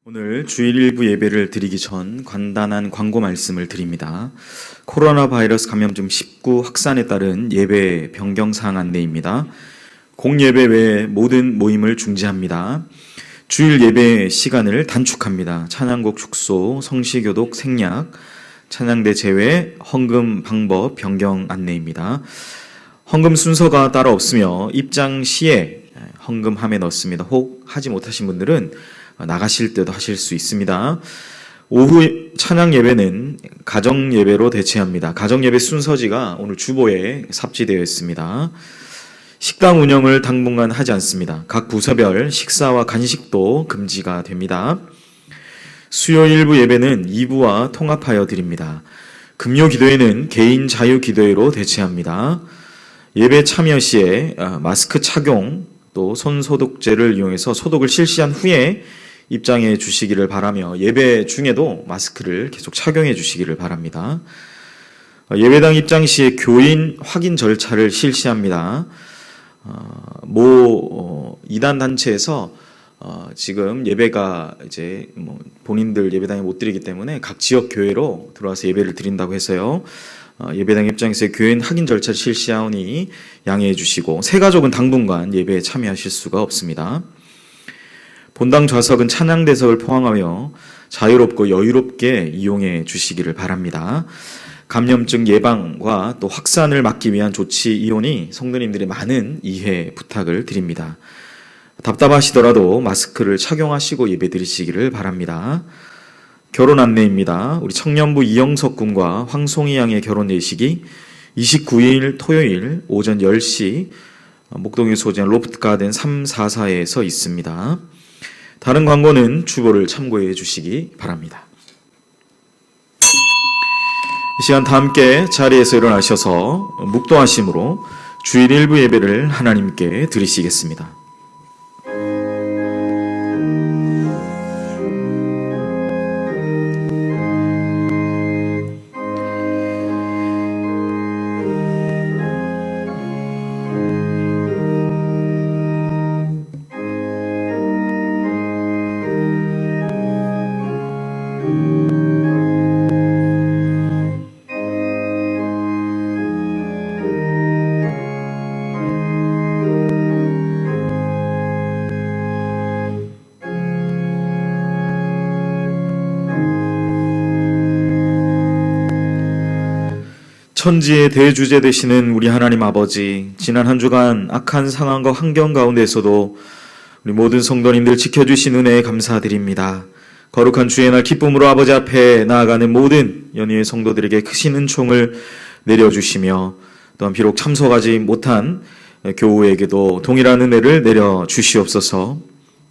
오늘 주일 일부 예배를 드리기 전 간단한 광고 말씀을 드립니다. 코로나 바이러스 감염증 19 확산에 따른 예배 변경 사항 안내입니다. 공예배 외에 모든 모임을 중지합니다. 주일 예배 시간을 단축합니다. 찬양곡 축소, 성시교독 생략, 찬양대 제외, 헌금 방법 변경 안내입니다. 헌금 순서가 따로 없으며 입장 시에 헌금함에 넣습니다. 혹 하지 못하신 분들은 나가실 때도 하실 수 있습니다. 오후 찬양 예배는 가정 예배로 대체합니다. 가정 예배 순서지가 오늘 주보에 삽지되어 있습니다. 식당 운영을 당분간 하지 않습니다. 각 부서별 식사와 간식도 금지가 됩니다. 수요 일부 예배는 2부와 통합하여 드립니다. 금요 기도회는 개인 자유 기도회로 대체합니다. 예배 참여 시에 마스크 착용 또 손소독제를 이용해서 소독을 실시한 후에 입장해 주시기를 바라며 예배 중에도 마스크를 계속 착용해 주시기를 바랍니다. 예배당 입장 시에 교인 확인 절차를 실시합니다. 이단 단체에서 지금 예배가 이제 본인들 예배당에 못 드리기 때문에 각 지역 교회로 들어와서 예배를 드린다고 해서요. 예배당 입장에서 교인 확인 절차를 실시하오니 양해해 주시고 새 가족은 당분간 예배에 참여하실 수가 없습니다. 본당 좌석은 찬양대석을 포함하여 자유롭고 여유롭게 이용해 주시기를 바랍니다. 감염증 예방과 또 확산을 막기 위한 조치이오니 성도님들의 많은 이해 부탁을 드립니다. 답답하시더라도 마스크를 착용하시고 예배 드리시기를 바랍니다. 결혼 안내입니다. 우리 청년부 이영석 군과 황송희 양의 결혼 예식이 29일 토요일 오전 10시 목동에 소재한 로프트 가든 344에서 있습니다. 다른 광고는 주보를 참고해 주시기 바랍니다. 이 시간 다 함께 자리에서 일어나셔서 묵도하심으로 주일 일부 예배를 하나님께 드리시겠습니다. 천지의 대주제 되시는 우리 하나님 아버지, 지난 한 주간 악한 상황과 환경 가운데서도 우리 모든 성도님들 지켜주신 은혜에 감사드립니다. 거룩한 주의 날 기쁨으로 아버지 앞에 나아가는 모든 연희의 성도들에게 크신 은총을 내려주시며 또한 비록 참석하지 못한 교우에게도 동일한 은혜를 내려주시옵소서.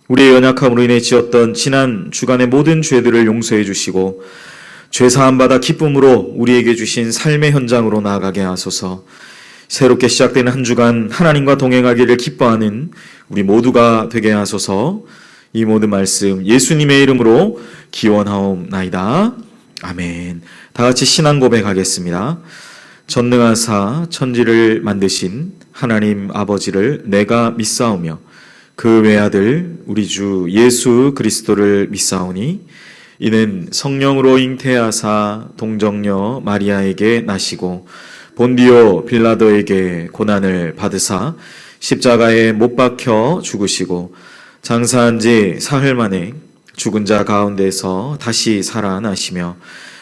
우리의 연약함으로 인해 지었던 지난 주간의 모든 죄들을 용서해 주시고 죄사함 받아 기쁨으로 우리에게 주신 삶의 현장으로 나아가게 하소서. 새롭게 시작되는 한 주간 하나님과 동행하기를 기뻐하는 우리 모두가 되게 하소서. 이 모든 말씀 예수님의 이름으로 기원하옵나이다. 아멘. 다 같이 신앙 고백하겠습니다. 전능하사 천지를 만드신 하나님 아버지를 내가 믿사오며 그 외아들 우리 주 예수 그리스도를 믿사오니 이는 성령으로 잉태하사 동정녀 마리아에게 나시고 본디오 빌라도에게 고난을 받으사 십자가에 못 박혀 죽으시고 장사한 지 사흘 만에 죽은 자 가운데서 다시 살아나시며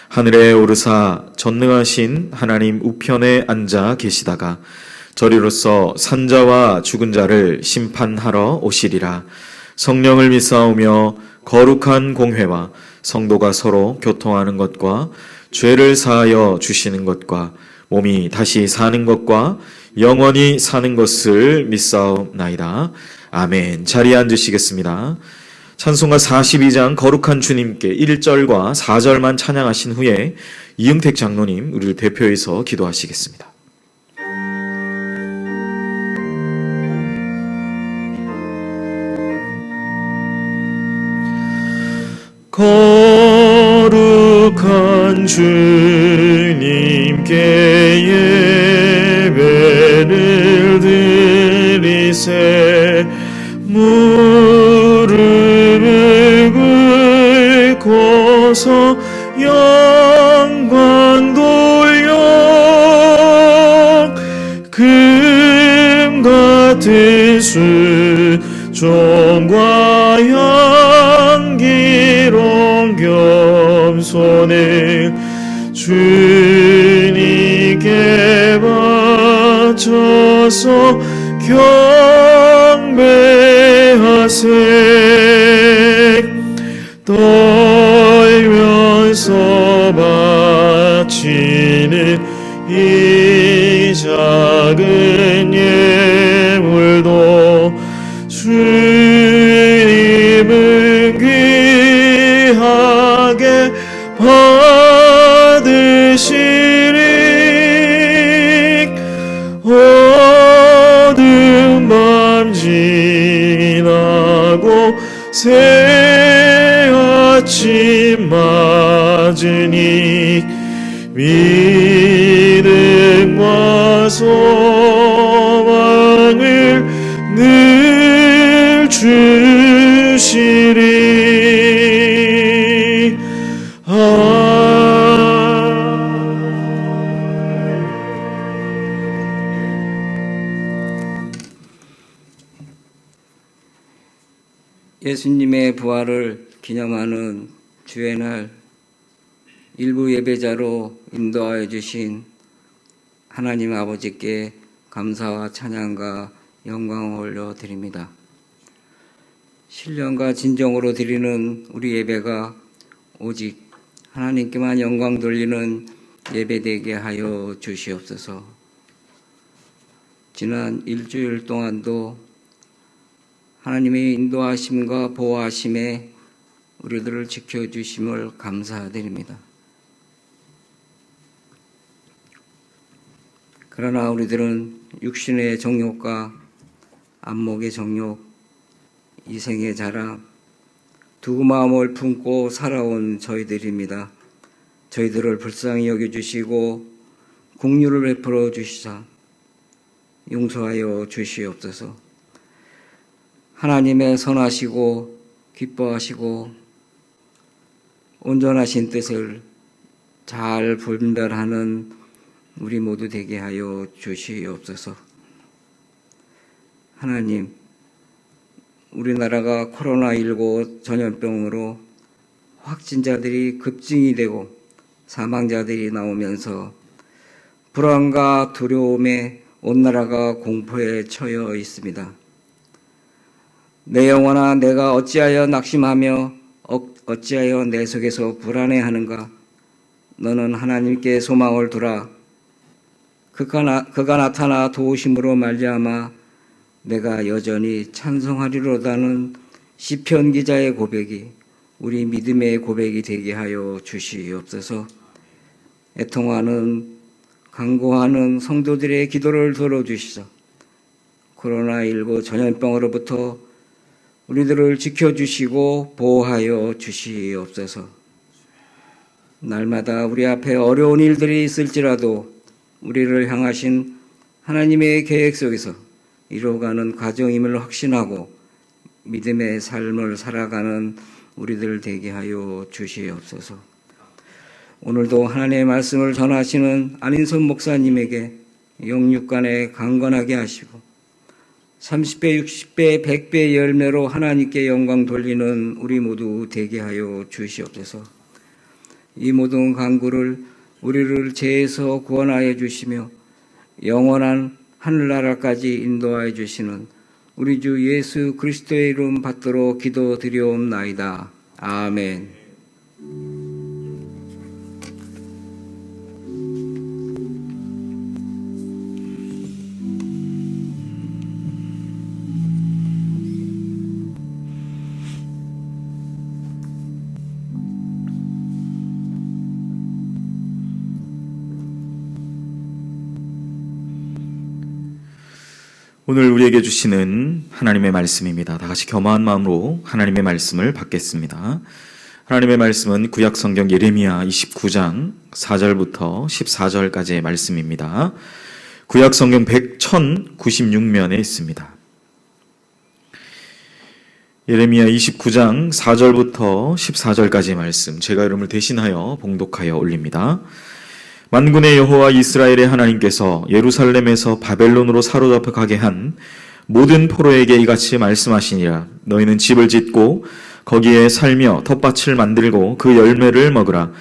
하늘에 오르사 전능하신 하나님 우편에 앉아 계시다가 저리로서 산자와 죽은 자를 심판하러 오시리라. 성령을 믿사오며 거룩한 공회와 성도가 서로 교통하는 것과 죄를 사하여 주시는 것과 몸이 다시 사는 것과 영원히 사는 것을 믿사옵나이다. 아멘. 자리에 앉으시겠습니다. 찬송가 42장 거룩한 주님께 1절과 4절만 찬양하신 후에 이응택 장로님 우리를 대표해서 기도하시겠습니다. 거룩한 주님께 예배를 드리세 무릎을 받으셔서 영광 돌려 금 같은 순종과 향기로운 겸손을 주님께 바쳐서 경배하세. 떨면서 바치는 이 작은 예물도 주님은 귀하게 받으시리. 어두운 밤 지나고 새 아침 맞으니 믿음과 소망을 늘 주시리. 예수님의 부활을 기념하는 주의 날 일부 예배자로 인도하여 주신 하나님 아버지께 감사와 찬양과 영광을 올려드립니다. 신령과 진정으로 드리는 우리 예배가 오직 하나님께만 영광 돌리는 예배되게 하여 주시옵소서. 지난 일주일 동안도 하나님의 인도하심과 보호하심에 우리들을 지켜주심을 감사드립니다. 그러나 우리들은 육신의 정욕과 안목의 정욕, 이생의 자랑, 두 마음을 품고 살아온 저희들입니다. 저희들을 불쌍히 여겨주시고 긍휼을 베풀어 주시사 용서하여 주시옵소서. 하나님의 선하시고 기뻐하시고 온전하신 뜻을 잘 분별하는 우리 모두 되게 하여 주시옵소서. 하나님, 우리나라가 코로나19 전염병으로 확진자들이 급증이 되고 사망자들이 나오면서 불안과 두려움에 온 나라가 공포에 처해 있습니다. 내 영혼아, 내가 어찌하여 낙심하며 어찌하여 내 속에서 불안해하는가? 너는 하나님께 소망을 두라. 그가 나타나 도우심으로 말미암아 내가 여전히 찬송하리로다는 시편 기자의 고백이 우리 믿음의 고백이 되게 하여 주시옵소서. 애통하는 간구하는 성도들의 기도를 들어주시소. 코로나19 전염병으로부터 우리들을 지켜주시고 보호하여 주시옵소서. 날마다 우리 앞에 어려운 일들이 있을지라도 우리를 향하신 하나님의 계획 속에서 이루어가는 과정임을 확신하고 믿음의 삶을 살아가는 우리들 되게 하여 주시옵소서. 오늘도 하나님의 말씀을 전하시는 안인선 목사님에게 영육간에 강건하게 하시고 30배, 60배, 100배 열매로 하나님께 영광 돌리는 우리 모두 되게 하여 주시옵소서. 이 모든 간구를 우리를 죄에서 구원하여 주시며 영원한 하늘나라까지 인도하여 주시는 우리 주 예수 그리스도의 이름 받들어 기도드리옵나이다. 아멘. 오늘 우리에게 주시는 하나님의 말씀입니다. 다 같이 겸허한 마음으로 하나님의 말씀을 받겠습니다. 하나님의 말씀은 구약 성경 예레미야 29장 4절부터 14절까지의 말씀입니다. 구약 성경 1096면에 있습니다. 예레미야 29장 4절부터 14절까지 말씀, 제가 여러분을 대신하여 봉독하여 올립니다. 만군의 여호와 이스라엘의 하나님께서 예루살렘에서 바벨론으로 사로잡혀 가게 한 모든 포로에게 이같이 말씀하시니라. 너희는 집을 짓고 거기에 살며 텃밭을 만들고 그 열매를 먹으라.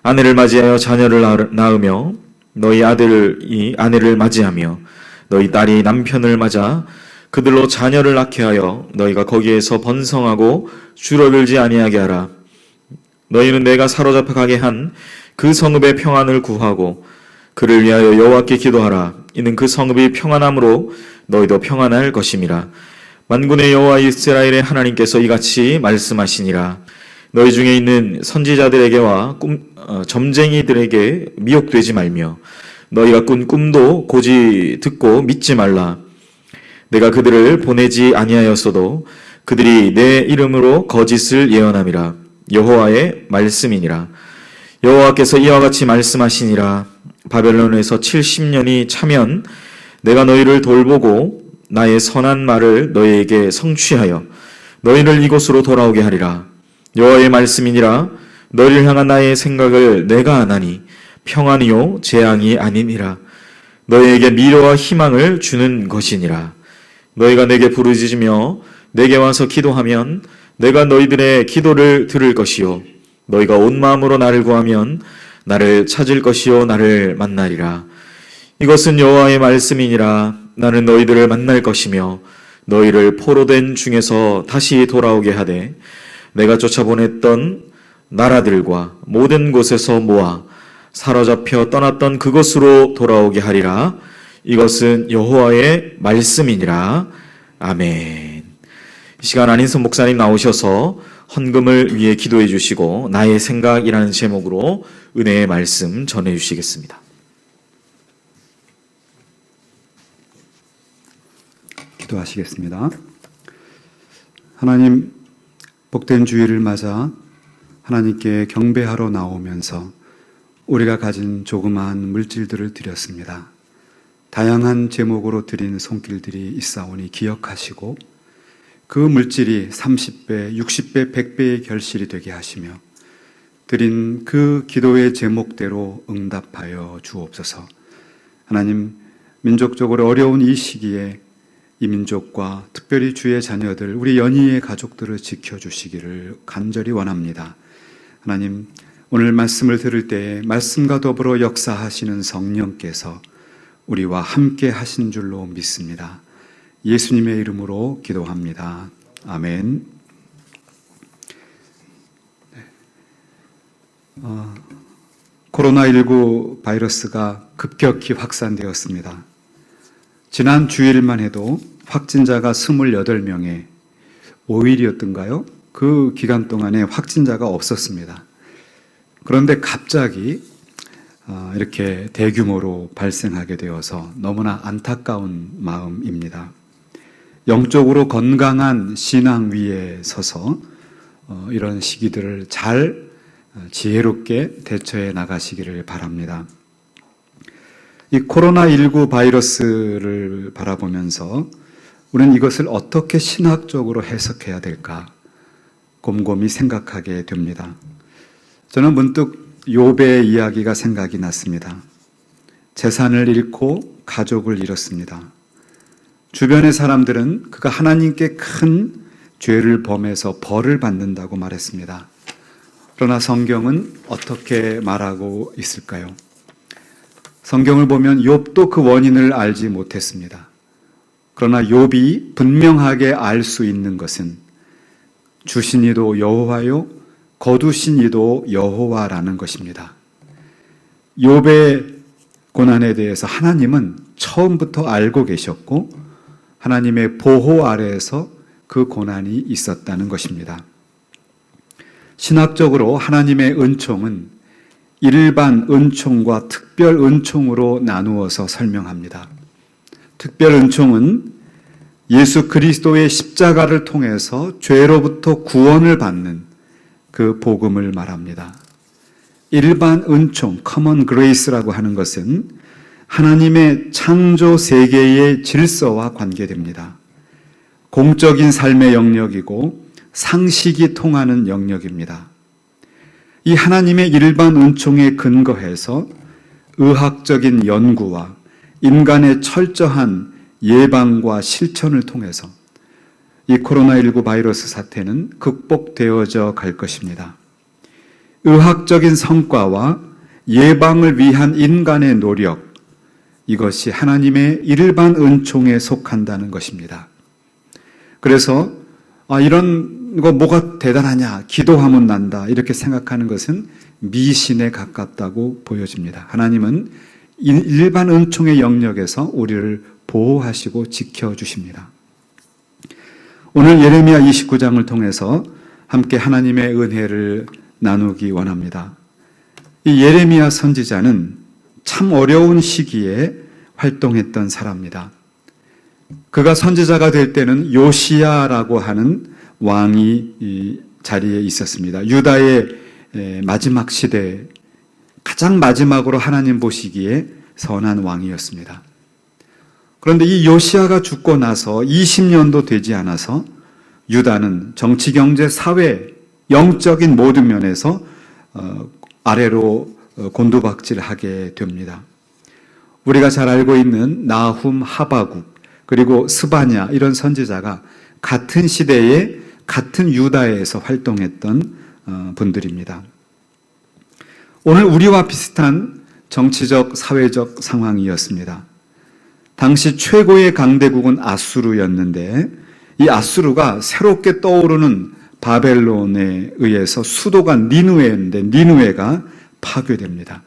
아내를 맞이하여 자녀를 낳으며 너희 아들이 아내를 맞이하며 너희 딸이 남편을 맞아 그들로 자녀를 낳게 하여 너희가 거기에서 번성하고 줄어들지 아니하게 하라. 너희는 내가 사로잡혀 가게 한 그 성읍의 평안을 구하고 그를 위하여 여호와께 기도하라. 이는 그 성읍이 평안함으로 너희도 평안할 것임이라. 만군의 여호와 이스라엘의 하나님께서 이같이 말씀하시니라. 너희 중에 있는 선지자들에게와 점쟁이들에게 미혹되지 말며 너희가 꾼 꿈도 고지 듣고 믿지 말라. 내가 그들을 보내지 아니하였어도 그들이 내 이름으로 거짓을 예언함이라. 여호와의 말씀이니라. 여호와께서 이와 같이 말씀하시니라. 바벨론에서 70년이 차면 내가 너희를 돌보고 나의 선한 말을 너희에게 성취하여 너희를 이곳으로 돌아오게 하리라. 여호와의 말씀이니라. 너희를 향한 나의 생각을 내가 아나니 평안이요 재앙이 아니니라. 너희에게 미래와 희망을 주는 것이니라. 너희가 내게 부르짖으며 내게 와서 기도하면 내가 너희들의 기도를 들을 것이요 너희가 온 마음으로 나를 구하면 나를 찾을 것이요 나를 만나리라. 이것은 여호와의 말씀이니라. 나는 너희들을 만날 것이며 너희를 포로된 중에서 다시 돌아오게 하되 내가 쫓아보냈던 나라들과 모든 곳에서 모아 사로잡혀 떠났던 그곳으로 돌아오게 하리라. 이것은 여호와의 말씀이니라. 아멘. 이 시간 안인선 목사님 나오셔서 헌금을 위해 기도해 주시고 나의 생각이라는 제목으로 은혜의 말씀 전해 주시겠습니다. 기도하시겠습니다. 하나님, 복된 주일을 맞아 하나님께 경배하러 나오면서 우리가 가진 조그마한 물질들을 드렸습니다. 다양한 제목으로 드린 손길들이 있사오니 기억하시고 그 물질이 30배, 60배, 100배의 결실이 되게 하시며 드린 그 기도의 제목대로 응답하여 주옵소서. 하나님, 민족적으로 어려운 이 시기에 이 민족과 특별히 주의 자녀들, 우리 연희의 가족들을 지켜주시기를 간절히 원합니다. 하나님, 오늘 말씀을 들을 때에 말씀과 더불어 역사하시는 성령께서 우리와 함께 하신 줄로 믿습니다. 예수님의 이름으로 기도합니다. 아멘. 코로나19 바이러스가 급격히 확산되었습니다. 지난 주일만 해도 확진자가 28명에 5일이었던가요? 그 기간 동안에 확진자가 없었습니다. 그런데 갑자기 이렇게 대규모로 발생하게 되어서 너무나 안타까운 마음입니다. 영적으로 건강한 신앙 위에 서서 이런 시기들을 잘 지혜롭게 대처해 나가시기를 바랍니다. 이 코로나19 바이러스를 바라보면서 우리는 이것을 어떻게 신학적으로 해석해야 될까 곰곰이 생각하게 됩니다. 저는 문득 욥의 이야기가 생각이 났습니다. 재산을 잃고 가족을 잃었습니다. 주변의 사람들은 그가 하나님께 큰 죄를 범해서 벌을 받는다고 말했습니다. 그러나 성경은 어떻게 말하고 있을까요? 성경을 보면 욥도 그 원인을 알지 못했습니다. 그러나 욥이 분명하게 알 수 있는 것은 주신 이도 여호와요 거두신 이도 여호와라는 것입니다. 욥의 고난에 대해서 하나님은 처음부터 알고 계셨고 하나님의 보호 아래에서 그 고난이 있었다는 것입니다. 신학적으로 하나님의 은총은 일반 은총과 특별 은총으로 나누어서 설명합니다. 특별 은총은 예수 그리스도의 십자가를 통해서 죄로부터 구원을 받는 그 복음을 말합니다. 일반 은총, common grace라고 하는 것은 하나님의 창조 세계의 질서와 관계됩니다. 공적인 삶의 영역이고 상식이 통하는 영역입니다. 이 하나님의 일반 은총에 근거해서 의학적인 연구와 인간의 철저한 예방과 실천을 통해서 이 코로나19 바이러스 사태는 극복되어져 갈 것입니다. 의학적인 성과와 예방을 위한 인간의 노력, 이것이 하나님의 일반 은총에 속한다는 것입니다. 그래서 이런 거 뭐가 대단하냐, 기도하면 난다 이렇게 생각하는 것은 미신에 가깝다고 보여집니다. 하나님은 일반 은총의 영역에서 우리를 보호하시고 지켜주십니다. 오늘 예레미야 29장을 통해서 함께 하나님의 은혜를 나누기 원합니다. 이 예레미야 선지자는 참 어려운 시기에 활동했던 사람입니다. 그가 선지자가 될 때는 요시야라고 하는 왕이 이 자리에 있었습니다. 유다의 마지막 시대, 가장 마지막으로 하나님 보시기에 선한 왕이었습니다. 그런데 이 요시야가 죽고 나서 20년도 되지 않아서 유다는 정치, 경제, 사회, 영적인 모든 면에서 아래로 곤두박질하게 됩니다. 우리가 잘 알고 있는 나훔, 하바국, 그리고 스바냐 이런 선지자가 같은 시대에 같은 유다에서 활동했던 분들입니다. 오늘 우리와 비슷한 정치적, 사회적 상황이었습니다. 당시 최고의 강대국은 아수르였는데 이 아수르가 새롭게 떠오르는 바벨론에 의해서 수도가 니누에인데 니누에가 파괴됩니다.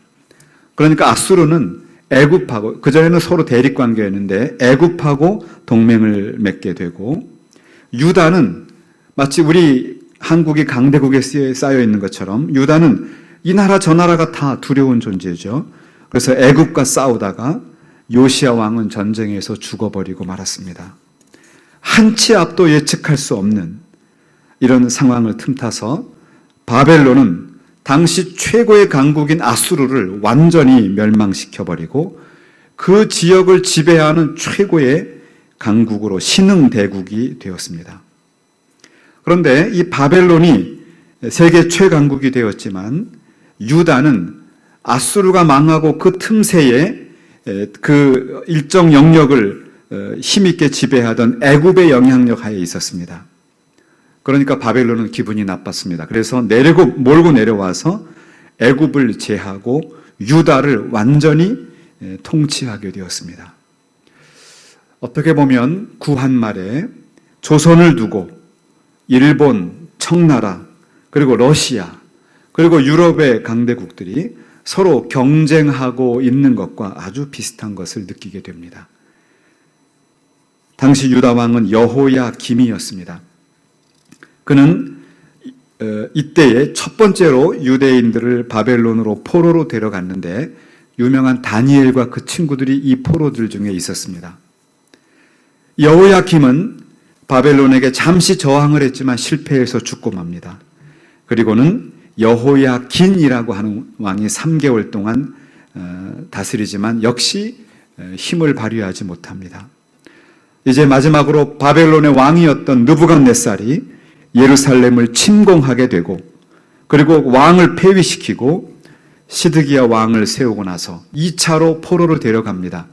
그러니까 아수르는 애굽하고, 그전에는 서로 대립관계였는데 애굽하고 동맹을 맺게 되고, 유다는 마치 우리 한국이 강대국에 쌓여 있는 것처럼 유다는 이 나라 저 나라가 다 두려운 존재죠. 그래서 애굽과 싸우다가 요시야 왕은 전쟁에서 죽어버리고 말았습니다. 한치 앞도 예측할 수 없는 이런 상황을 틈타서 바벨론은 당시 최고의 강국인 아수르를 완전히 멸망시켜버리고 그 지역을 지배하는 최고의 강국으로 신흥대국이 되었습니다. 그런데 이 바벨론이 세계 최강국이 되었지만 유다는 아수르가 망하고 그 틈새에 그 일정 영역을 힘있게 지배하던 애굽의 영향력 하에 있었습니다. 그러니까 바벨론은 기분이 나빴습니다. 그래서 몰고 내려와서 애굽을 제하고 유다를 완전히 통치하게 되었습니다. 어떻게 보면 구한말에 조선을 두고 일본, 청나라, 그리고 러시아, 그리고 유럽의 강대국들이 서로 경쟁하고 있는 것과 아주 비슷한 것을 느끼게 됩니다. 당시 유다 왕은 여호야김이었습니다. 그는 이때에 첫 번째로 유대인들을 바벨론으로 포로로 데려갔는데 유명한 다니엘과 그 친구들이 이 포로들 중에 있었습니다. 여호야김은 바벨론에게 잠시 저항을 했지만 실패해서 죽고 맙니다. 그리고는 여호야긴이라고 하는 왕이 3개월 동안 다스리지만 역시 힘을 발휘하지 못합니다. 이제 마지막으로 바벨론의 왕이었던 느부갓네살이 예루살렘을 침공하게 되고 그리고 왕을 폐위시키고 시드기야 왕을 세우고 나서 2차로 포로를 데려갑니다.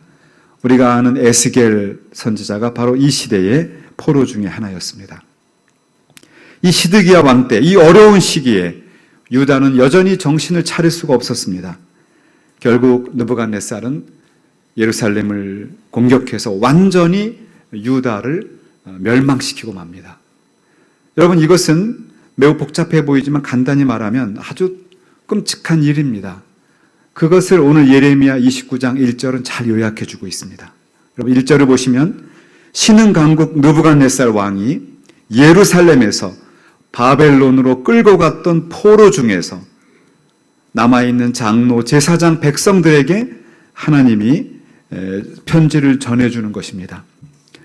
우리가 아는 에스겔 선지자가 바로 이 시대의 포로 중에 하나였습니다. 이 시드기야 왕 때 이 어려운 시기에 유다는 여전히 정신을 차릴 수가 없었습니다. 결국 느부갓네살은 예루살렘을 공격해서 완전히 유다를 멸망시키고 맙니다. 여러분, 이것은 매우 복잡해 보이지만 간단히 말하면 아주 끔찍한 일입니다. 그것을 오늘 예레미야 29장 1절은 잘 요약해 주고 있습니다. 여러분 1절을 보시면 신흥 강국 느부갓네살 왕이 예루살렘에서 바벨론으로 끌고 갔던 포로 중에서 남아있는 장로, 제사장, 백성들에게 하나님이 편지를 전해주는 것입니다.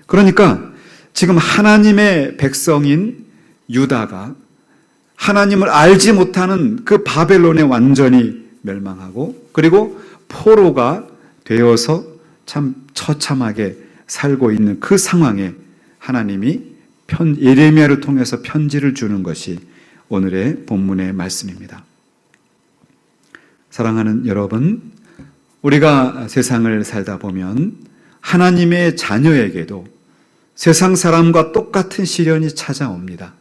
그러니까 지금 하나님의 백성인 유다가 하나님을 알지 못하는 그 바벨론에 완전히 멸망하고 그리고 포로가 되어서 참 처참하게 살고 있는 그 상황에 하나님이 예레미야를 통해서 편지를 주는 것이 오늘의 본문의 말씀입니다. 사랑하는 여러분, 우리가 세상을 살다 보면 하나님의 자녀에게도 세상 사람과 똑같은 시련이 찾아옵니다.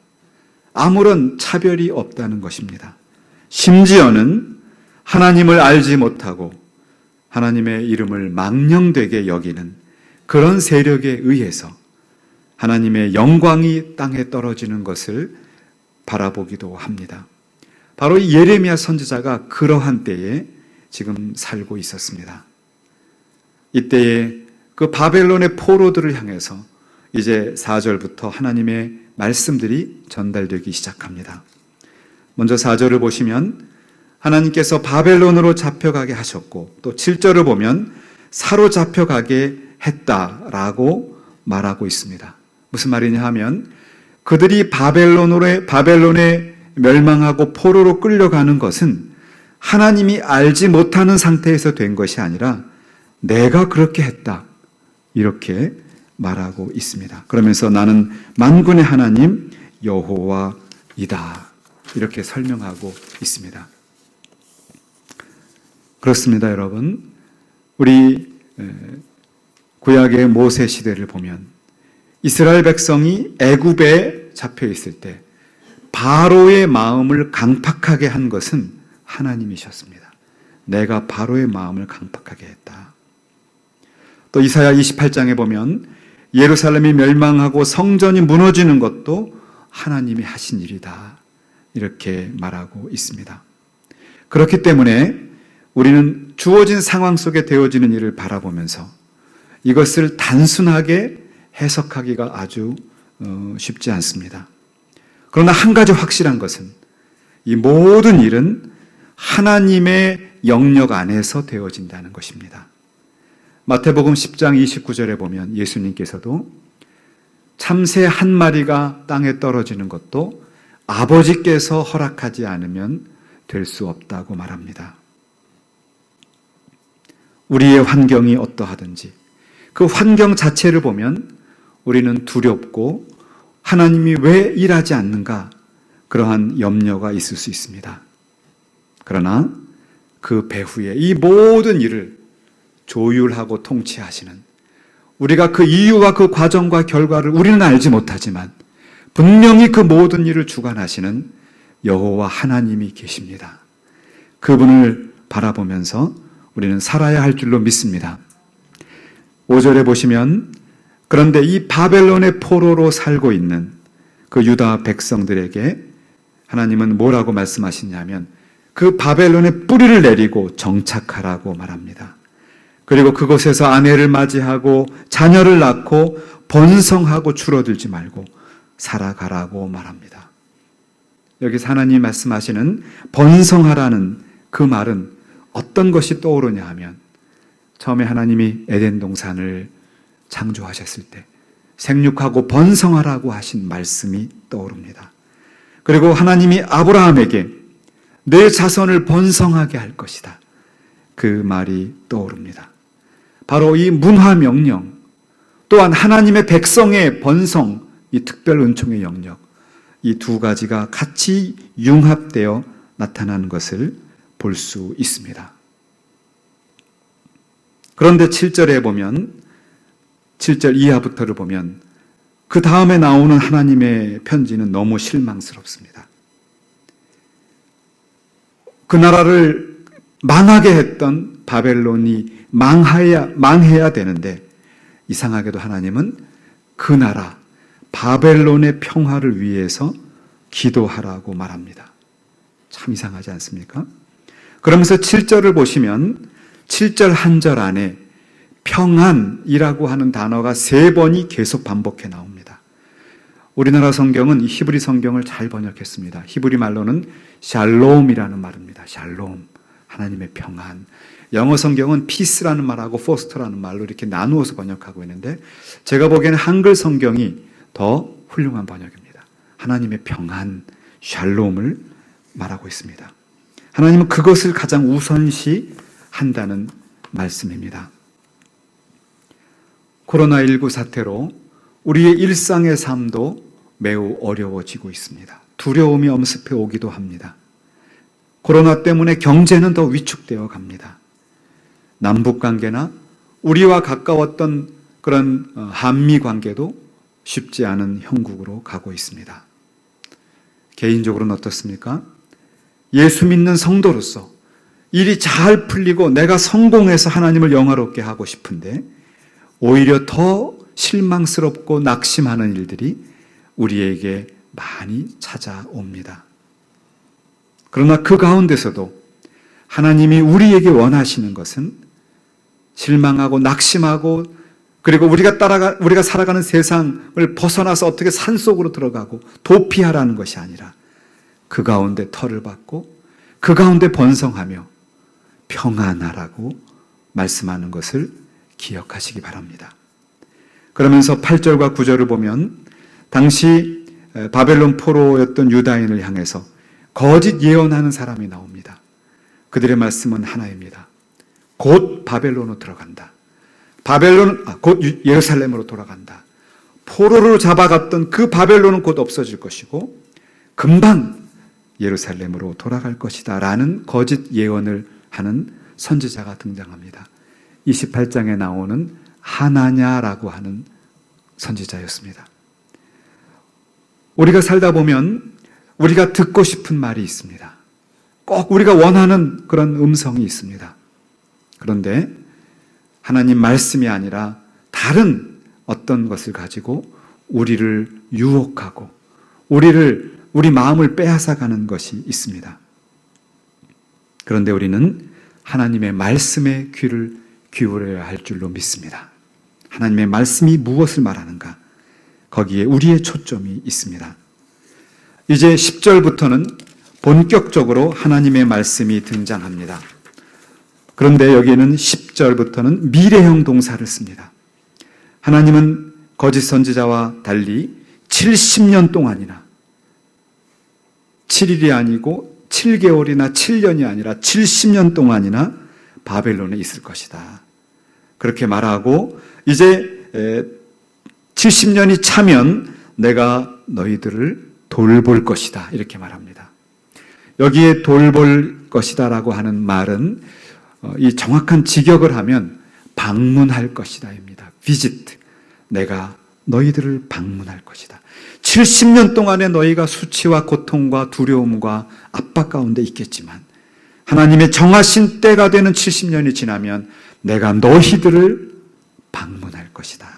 아무런 차별이 없다는 것입니다. 심지어는 하나님을 알지 못하고 하나님의 이름을 망령되게 여기는 그런 세력에 의해서 하나님의 영광이 땅에 떨어지는 것을 바라보기도 합니다. 바로 이 예레미야 선지자가 그러한 때에 지금 살고 있었습니다. 이때에 그 바벨론의 포로들을 향해서 이제 4절부터 하나님의 말씀들이 전달되기 시작합니다. 먼저 4절을 보시면 하나님께서 바벨론으로 잡혀가게 하셨고, 또 7절을 보면 사로잡혀가게 했다라고 말하고 있습니다. 무슨 말이냐 하면 그들이 바벨론에 멸망하고 포로로 끌려가는 것은 하나님이 알지 못하는 상태에서 된 것이 아니라 내가 그렇게 했다, 이렇게 말하고 있습니다. 그러면서 나는 만군의 하나님 여호와이다, 이렇게 설명하고 있습니다. 그렇습니다, 여러분. 우리 구약의 모세 시대를 보면 이스라엘 백성이 애굽에 잡혀 있을 때 바로의 마음을 강팍하게 한 것은 하나님이셨습니다. 내가 바로의 마음을 강팍하게 했다. 또 이사야 28장에 보면 예루살렘이 멸망하고 성전이 무너지는 것도 하나님이 하신 일이다, 이렇게 말하고 있습니다. 그렇기 때문에 우리는 주어진 상황 속에 되어지는 일을 바라보면서 이것을 단순하게 해석하기가 아주 쉽지 않습니다. 그러나 한 가지 확실한 것은 이 모든 일은 하나님의 영역 안에서 되어진다는 것입니다. 마태복음 10장 29절에 보면 예수님께서도 참새 한 마리가 땅에 떨어지는 것도 아버지께서 허락하지 않으면 될 수 없다고 말합니다. 우리의 환경이 어떠하든지 그 환경 자체를 보면 우리는 두렵고 하나님이 왜 일하지 않는가, 그러한 염려가 있을 수 있습니다. 그러나 그 배후에 이 모든 일을 조율하고 통치하시는, 우리가 그 이유와 그 과정과 결과를 우리는 알지 못하지만 분명히 그 모든 일을 주관하시는 여호와 하나님이 계십니다. 그분을 바라보면서 우리는 살아야 할 줄로 믿습니다. 5절에 보시면 그런데 이 바벨론의 포로로 살고 있는 그 유다 백성들에게 하나님은 뭐라고 말씀하시냐면 그 바벨론의 뿌리를 내리고 정착하라고 말합니다. 그리고 그곳에서 아내를 맞이하고 자녀를 낳고 번성하고 줄어들지 말고 살아가라고 말합니다. 여기서 하나님이 말씀하시는 번성하라는 그 말은 어떤 것이 떠오르냐 하면 처음에 하나님이 에덴 동산을 창조하셨을 때 생육하고 번성하라고 하신 말씀이 떠오릅니다. 그리고 하나님이 아브라함에게 내 자손을 번성하게 할 것이다, 그 말이 떠오릅니다. 바로 이 문화 명령, 또한 하나님의 백성의 번성, 이 특별 은총의 영역, 이 두 가지가 같이 융합되어 나타나는 것을 볼 수 있습니다. 그런데 7절에 보면, 7절 이하부터를 보면 그 다음에 나오는 하나님의 편지는 너무 실망스럽습니다. 그 나라를 망하게 했던 바벨론이 망해야 되는데 이상하게도 하나님은 그 나라 바벨론의 평화를 위해서 기도하라고 말합니다. 참 이상하지 않습니까? 그러면서 7절을 보시면 7절 한 절 안에 평안이라고 하는 단어가 3번이 계속 반복해 나옵니다. 우리나라 성경은 이 히브리 성경을 잘 번역했습니다. 히브리 말로는 샬롬이라는 말입니다. 샬롬, 하나님의 평안. 영어 성경은 피스라는 말하고 포스터라는 말로 이렇게 나누어서 번역하고 있는데 제가 보기에는 한글 성경이 더 훌륭한 번역입니다. 하나님의 평안, 샬롬을 말하고 있습니다. 하나님은 그것을 가장 우선시한다는 말씀입니다. 코로나19 사태로 우리의 일상의 삶도 매우 어려워지고 있습니다. 두려움이 엄습해 오기도 합니다. 코로나 때문에 경제는 더 위축되어 갑니다. 남북 관계나 우리와 가까웠던 그런 한미 관계도 쉽지 않은 형국으로 가고 있습니다. 개인적으로는 어떻습니까? 예수 믿는 성도로서 일이 잘 풀리고 내가 성공해서 하나님을 영화롭게 하고 싶은데 오히려 더 실망스럽고 낙심하는 일들이 우리에게 많이 찾아옵니다. 그러나 그 가운데서도 하나님이 우리에게 원하시는 것은 실망하고 낙심하고 그리고 우리가 살아가는 세상을 벗어나서 어떻게 산속으로 들어가고 도피하라는 것이 아니라 그 가운데 터를 받고 그 가운데 번성하며 평안하라고 말씀하는 것을 기억하시기 바랍니다. 그러면서 8절과 9절을 보면 당시 바벨론 포로였던 유다인을 향해서 거짓 예언하는 사람이 나옵니다. 그들의 말씀은 하나입니다. 곧 바벨론으로 들어간다. 곧 예루살렘으로 돌아간다. 포로를 잡아갔던 그 바벨론은 곧 없어질 것이고 금방 예루살렘으로 돌아갈 것이다 라는 거짓 예언을 하는 선지자가 등장합니다. 28장에 나오는 하나냐라고 하는 선지자였습니다. 우리가 살다 보면 우리가 듣고 싶은 말이 있습니다. 꼭 우리가 원하는 그런 음성이 있습니다. 그런데 하나님 말씀이 아니라 다른 어떤 것을 가지고 우리를 유혹하고 우리 마음을 빼앗아가는 것이 있습니다. 그런데 우리는 하나님의 말씀에 귀를 기울여야 할 줄로 믿습니다. 하나님의 말씀이 무엇을 말하는가? 거기에 우리의 초점이 있습니다. 이제 10절부터는 본격적으로 하나님의 말씀이 등장합니다. 그런데 여기에는 10절부터는 미래형 동사를 씁니다. 하나님은 거짓 선지자와 달리 70년 동안이나 7일이 아니고 7개월이나 7년이 아니라 70년 동안이나 바벨론에 있을 것이다. 그렇게 말하고 이제 70년이 차면 내가 너희들을 돌볼 것이다. 이렇게 말합니다. 여기에 돌볼 것이다라고 하는 말은 이 정확한 직역을 하면 방문할 것이다입니다. visit. 내가 너희들을 방문할 것이다. 70년 동안에 너희가 수치와 고통과 두려움과 압박 가운데 있겠지만 하나님의 정하신 때가 되는 70년이 지나면 내가 너희들을 방문할 것이다.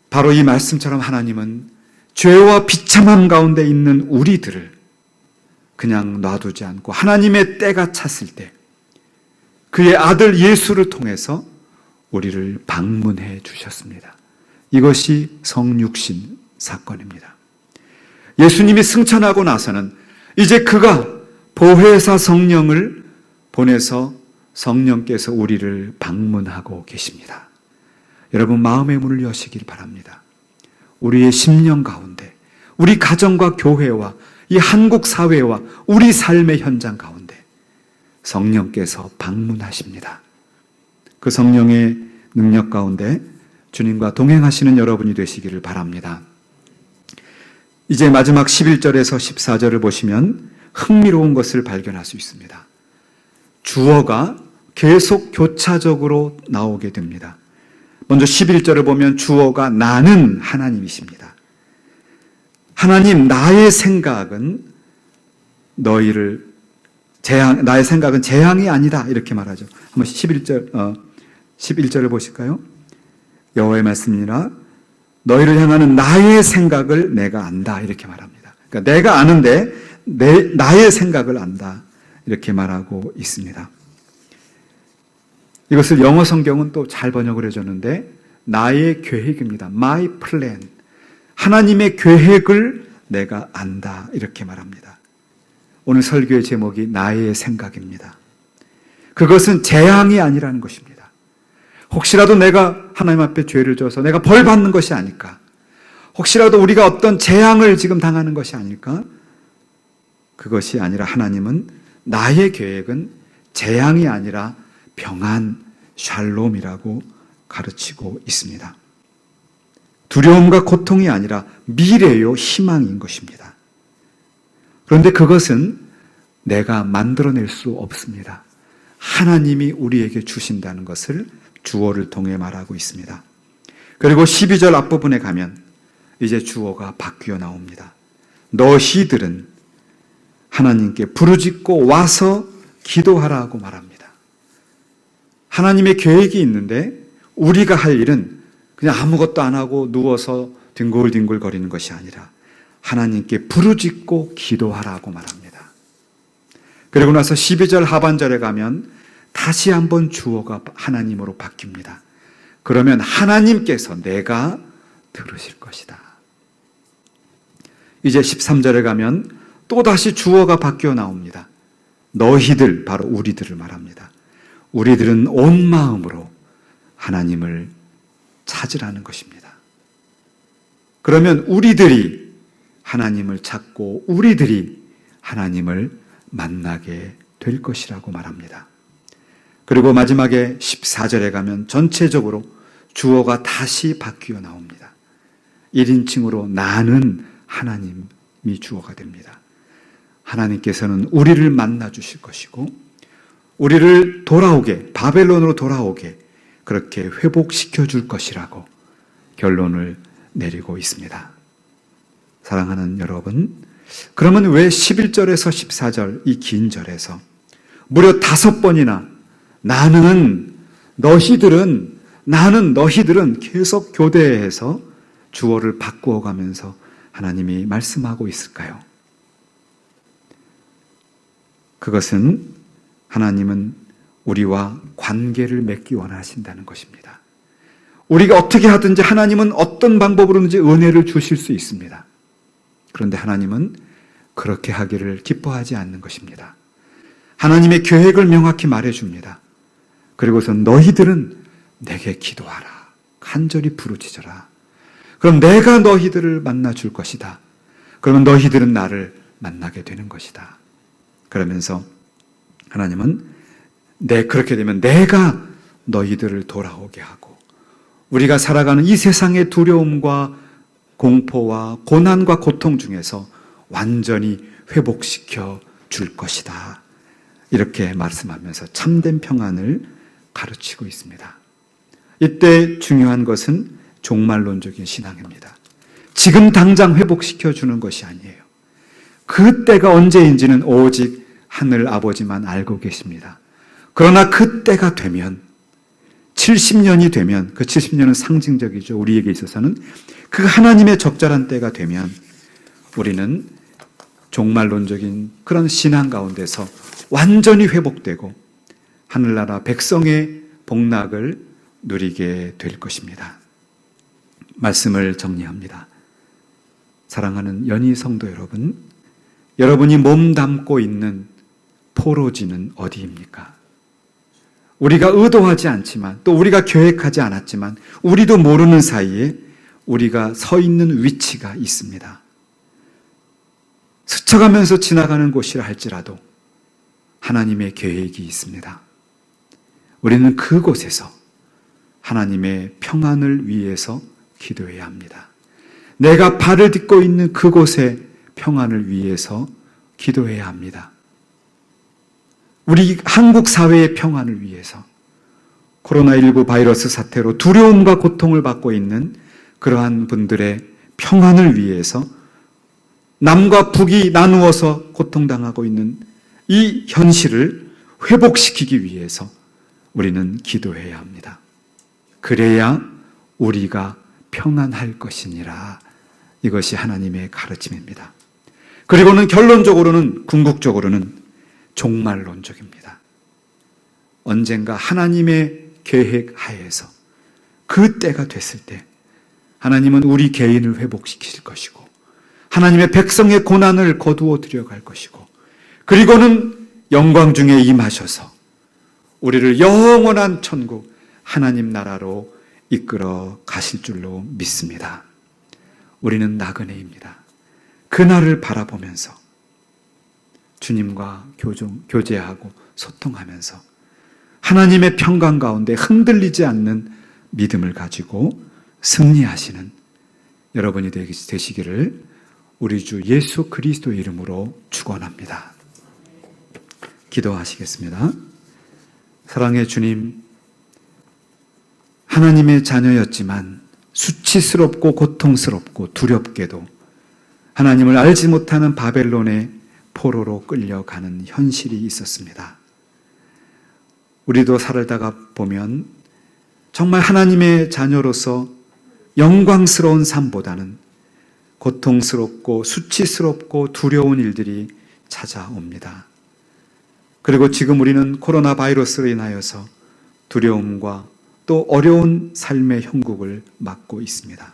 바로 이 말씀처럼 하나님은 죄와 비참함 가운데 있는 우리들을 그냥 놔두지 않고 하나님의 때가 찼을 때 그의 아들 예수를 통해서 우리를 방문해 주셨습니다. 이것이 성육신 사건입니다. 예수님이 승천하고 나서는 이제 그가 보혜사 성령을 보내서 성령께서 우리를 방문하고 계십니다. 여러분 마음의 문을 여시길 바랍니다. 우리의 심령 가운데 우리 가정과 교회와 이 한국 사회와 우리 삶의 현장 가운데 성령께서 방문하십니다. 그 성령의 능력 가운데 주님과 동행하시는 여러분이 되시기를 바랍니다. 이제 마지막 11절에서 14절을 보시면 흥미로운 것을 발견할 수 있습니다. 주어가 계속 교차적으로 나오게 됩니다. 먼저 11절을 보면 주어가 나는 하나님이십니다. 하나님, 나의 생각은 나의 생각은 재앙이 아니다. 이렇게 말하죠. 한번 11절을 보실까요? 여호와의 말씀이니라 너희를 향하는 나의 생각을 내가 안다. 이렇게 말합니다. 그러니까 내가 아는데 나의 생각을 안다. 이렇게 말하고 있습니다. 이것을 영어 성경은 또 잘 번역을 해줬는데 나의 계획입니다. My plan. 하나님의 계획을 내가 안다. 이렇게 말합니다. 오늘 설교의 제목이 나의 생각입니다. 그것은 재앙이 아니라는 것입니다. 혹시라도 내가 하나님 앞에 죄를 져서 내가 벌 받는 것이 아닐까? 혹시라도 우리가 어떤 재앙을 지금 당하는 것이 아닐까? 그것이 아니라 하나님은 나의 계획은 재앙이 아니라 평안, 샬롬이라고 가르치고 있습니다. 두려움과 고통이 아니라 미래요, 희망인 것입니다. 그런데 그것은 내가 만들어낼 수 없습니다. 하나님이 우리에게 주신다는 것을 주어를 통해 말하고 있습니다. 그리고 12절 앞부분에 가면 이제 주어가 바뀌어 나옵니다. 너희들은 하나님께 부르짖고 와서 기도하라고 말합니다. 하나님의 계획이 있는데 우리가 할 일은 그냥 아무것도 안 하고 누워서 뒹굴뒹굴 거리는 것이 아니라 하나님께 부르짖고 기도하라고 말합니다. 그리고 나서 12절 하반절에 가면 다시 한번 주어가 하나님으로 바뀝니다. 그러면 하나님께서 내가 들으실 것이다. 이제 13절에 가면 또다시 주어가 바뀌어 나옵니다. 너희들, 바로 우리들을 말합니다. 우리들은 온 마음으로 하나님을 찾으라는 것입니다. 그러면 우리들이 하나님을 찾고 우리들이 하나님을 만나게 될 것이라고 말합니다. 그리고 마지막에 14절에 가면 전체적으로 주어가 다시 바뀌어 나옵니다. 1인칭으로 나는 하나님이 주어가 됩니다. 하나님께서는 우리를 만나 주실 것이고 우리를 돌아오게, 바벨론으로 돌아오게 그렇게 회복시켜 줄 것이라고 결론을 내리고 있습니다. 사랑하는 여러분, 그러면 왜 11절에서 14절 이 긴 절에서 무려 5번이나 나는 너희들은 계속 교대해서 주어를 바꾸어 가면서 하나님이 말씀하고 있을까요? 그것은 하나님은 우리와 관계를 맺기 원하신다는 것입니다. 우리가 어떻게 하든지 하나님은 어떤 방법으로든지 은혜를 주실 수 있습니다. 그런데 하나님은 그렇게 하기를 기뻐하지 않는 것입니다. 하나님의 계획을 명확히 말해줍니다. 그리고서 너희들은 내게 기도하라. 간절히 부르짖어라. 그럼 내가 너희들을 만나 줄 것이다. 그러면 너희들은 나를 만나게 되는 것이다. 그러면서 하나님은 그렇게 되면 내가 너희들을 돌아오게 하고 우리가 살아가는 이 세상의 두려움과 공포와 고난과 고통 중에서 완전히 회복시켜 줄 것이다. 이렇게 말씀하면서 참된 평안을 가르치고 있습니다. 이때 중요한 것은 종말론적인 신앙입니다. 지금 당장 회복시켜 주는 것이 아니에요. 그 때가 언제인지는 오직 하늘 아버지만 알고 계십니다. 그러나 그 때가 되면 70년이 되면 그 70년은 상징적이죠. 우리에게 있어서는 그 하나님의 적절한 때가 되면 우리는 종말론적인 그런 신앙 가운데서 완전히 회복되고 하늘나라 백성의 복락을 누리게 될 것입니다. 말씀을 정리합니다. 사랑하는 연희 성도 여러분, 여러분이 몸담고 있는 포로지는 어디입니까? 우리가 의도하지 않지만 또 우리가 계획하지 않았지만 우리도 모르는 사이에 우리가 서 있는 위치가 있습니다. 스쳐가면서 지나가는 곳이라 할지라도 하나님의 계획이 있습니다. 우리는 그곳에서 하나님의 평안을 위해서 기도해야 합니다. 내가 발을 딛고 있는 그곳의 평안을 위해서 기도해야 합니다. 우리 한국 사회의 평안을 위해서 코로나19 바이러스 사태로 두려움과 고통을 받고 있는 그러한 분들의 평안을 위해서 남과 북이 나누어서 고통당하고 있는 이 현실을 회복시키기 위해서 우리는 기도해야 합니다. 그래야 우리가 평안할 것이니라. 이것이 하나님의 가르침입니다. 그리고는 결론적으로는 궁극적으로는 종말론적입니다. 언젠가 하나님의 계획 하에서 그 때가 됐을 때 하나님은 우리 개인을 회복시키실 것이고 하나님의 백성의 고난을 거두어 들여갈 것이고 그리고는 영광 중에 임하셔서 우리를 영원한 천국 하나님 나라로 이끌어 가실 줄로 믿습니다. 우리는 나그네입니다. 그날을 바라보면서 주님과 교제하고 소통하면서 하나님의 평강 가운데 흔들리지 않는 믿음을 가지고 승리하시는 여러분이 되시기를 우리 주 예수 그리스도의 이름으로 축원합니다. 기도하시겠습니다. 사랑의 주님, 하나님의 자녀였지만 수치스럽고 고통스럽고 두렵게도 하나님을 알지 못하는 바벨론의 포로로 끌려가는 현실이 있었습니다. 우리도 살다가 보면 정말 하나님의 자녀로서 영광스러운 삶보다는 고통스럽고 수치스럽고 두려운 일들이 찾아옵니다. 그리고 지금 우리는 코로나 바이러스로 인하여서 두려움과 또 어려운 삶의 형국을 맞고 있습니다.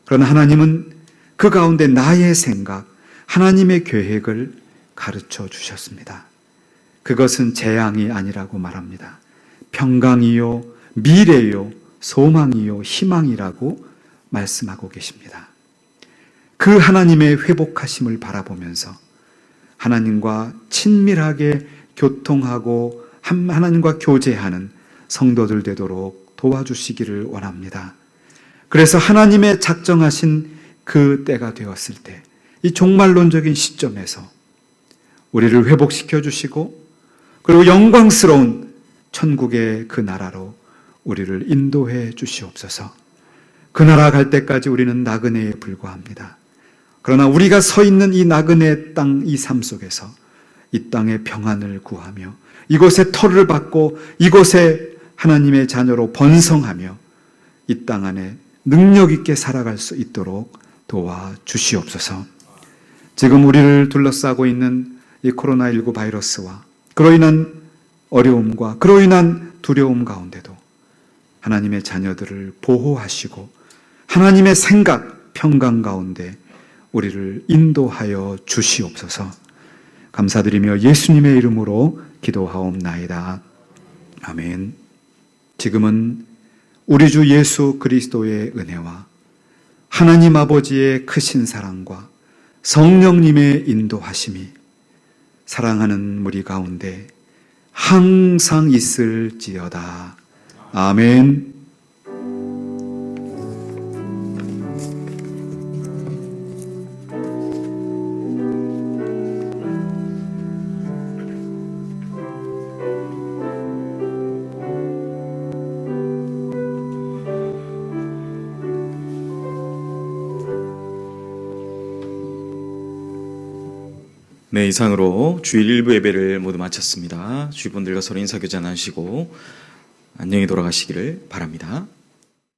그러나 하나님은 그 가운데 나의 생각, 하나님의 계획을 가르쳐 주셨습니다. 그것은 재앙이 아니라고 말합니다. 평강이요, 미래요, 소망이요, 희망이라고 말씀하고 계십니다. 그 하나님의 회복하심을 바라보면서 하나님과 친밀하게 교통하고 하나님과 교제하는 성도들 되도록 도와주시기를 원합니다. 그래서 하나님의 작정하신 그 때가 되었을 때, 이 종말론적인 시점에서 우리를 회복시켜 주시고 그리고 영광스러운 천국의 그 나라로 우리를 인도해 주시옵소서. 그 나라 갈 때까지 우리는 나그네에 불과합니다. 그러나 우리가 서 있는 이 나그네 땅, 이 삶 속에서 이 땅의 평안을 구하며 이곳에 터를 받고 이곳에 하나님의 자녀로 번성하며 이 땅 안에 능력 있게 살아갈 수 있도록 도와주시옵소서. 지금 우리를 둘러싸고 있는 이 코로나19 바이러스와 그로 인한 어려움과 그로 인한 두려움 가운데도 하나님의 자녀들을 보호하시고 하나님의 생각, 평강 가운데 우리를 인도하여 주시옵소서. 감사드리며 예수님의 이름으로 기도하옵나이다. 아멘. 지금은 우리 주 예수 그리스도의 은혜와 하나님 아버지의 크신 사랑과 성령님의 인도하심이 사랑하는 무리 가운데 항상 있을지어다. 아멘. 네, 이상으로 주일 1부 예배를 모두 마쳤습니다. 주위분들과 서로 인사교제 나누시고 안녕히 돌아가시기를 바랍니다.